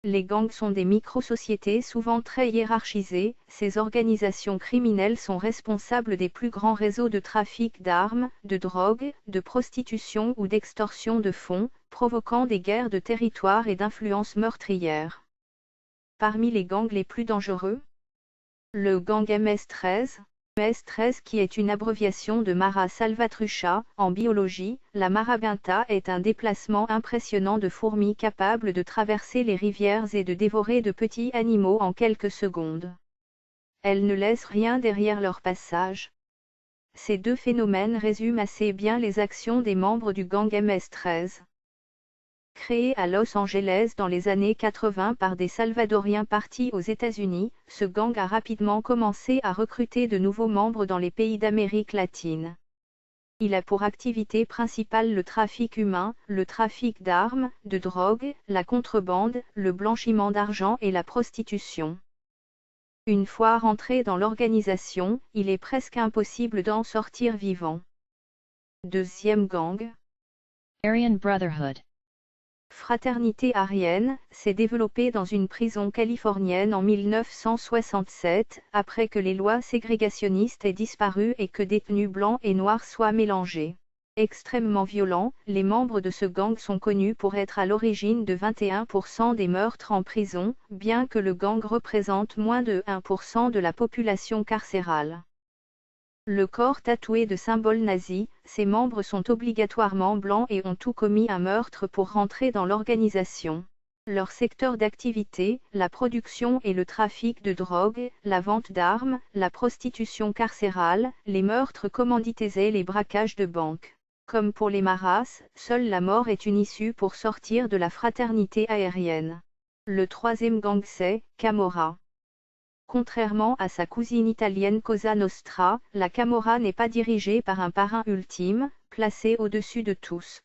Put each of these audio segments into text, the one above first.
les gangs sont des micro-sociétés souvent très hiérarchisées. Ces organisations criminelles sont responsables des plus grands réseaux de trafic d'armes, de drogue, de prostitution ou d'extorsion de fonds, provoquant des guerres de territoire et d'influence meurtrières. Parmi les gangs les plus dangereux, le gang MS-13. MS-13 qui est une abréviation de Mara salvatrucha. En biologie, la marabunta est un déplacement impressionnant de fourmis capables de traverser les rivières et de dévorer de petits animaux en quelques secondes. Elles ne laissent rien derrière leur passage. Ces deux phénomènes résument assez bien les actions des membres du gang MS-13. Créé à Los Angeles dans les années 80 par des Salvadoriens partis aux États-Unis, ce gang a rapidement commencé à recruter de nouveaux membres dans les pays d'Amérique latine. Il a pour activité principale le trafic humain, le trafic d'armes, de drogue, la contrebande, le blanchiment d'argent et la prostitution. Une fois rentré dans l'organisation, il est presque impossible d'en sortir vivant. Deuxième gang. Aryan Brotherhood. Fraternité Aryan s'est développée dans une prison californienne en 1967, après que les lois ségrégationnistes aient disparu et que détenus blancs et noirs soient mélangés. Extrêmement violents, les membres de ce gang sont connus pour être à l'origine de 21% des meurtres en prison, bien que le gang représente moins de 1% de la population carcérale. Le corps tatoué de symboles nazis, ses membres sont obligatoirement blancs et ont tout commis un meurtre pour rentrer dans l'organisation. Leur secteur d'activité, la production et le trafic de drogue, la vente d'armes, la prostitution carcérale, les meurtres commandités et les braquages de banques. Comme pour les Maras, seule la mort est une issue pour sortir de la fraternité aérienne. Le troisième gang c'est Camorra. Contrairement à sa cousine italienne Cosa Nostra, la Camorra n'est pas dirigée par un parrain ultime, placé au-dessus de tous.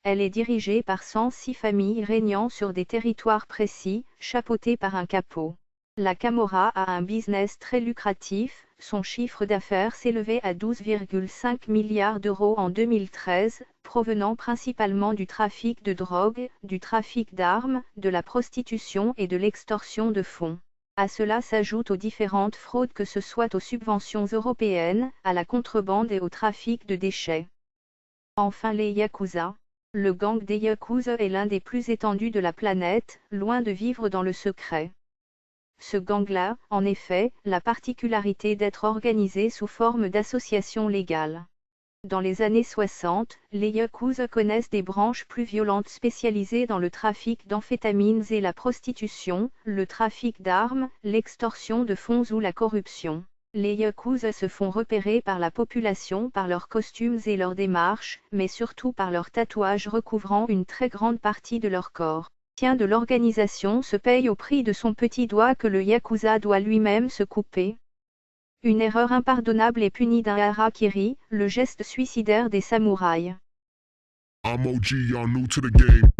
Elle est dirigée par 106 familles régnant sur des territoires précis, chapeautées par un capot. La Camorra a un business très lucratif, son chiffre d'affaires s'élevait à 12,5 milliards d'euros en 2013, provenant principalement du trafic de drogue, du trafic d'armes, de la prostitution et de l'extorsion de fonds. À cela s'ajoutent aux différentes fraudes que ce soit aux subventions européennes, à la contrebande et au trafic de déchets. Enfin les Yakuza. Le gang des Yakuza est l'un des plus étendus de la planète, loin de vivre dans le secret. Ce gang-là, en effet, la particularité d'être organisé sous forme d'association légale. Dans les années 60, les Yakuza connaissent des branches plus violentes spécialisées dans le trafic d'amphétamines et la prostitution, le trafic d'armes, l'extorsion de fonds ou la corruption. Les Yakuza se font repérer par la population par leurs costumes et leurs démarches, mais surtout par leurs tatouages recouvrant une très grande partie de leur corps. Le soutien de l'organisation se paye au prix de son petit doigt que le Yakuza doit lui-même se couper. Une erreur impardonnable est punie d'un harakiri, le geste suicidaire des samouraïs. I'm OG, y'all new to the game.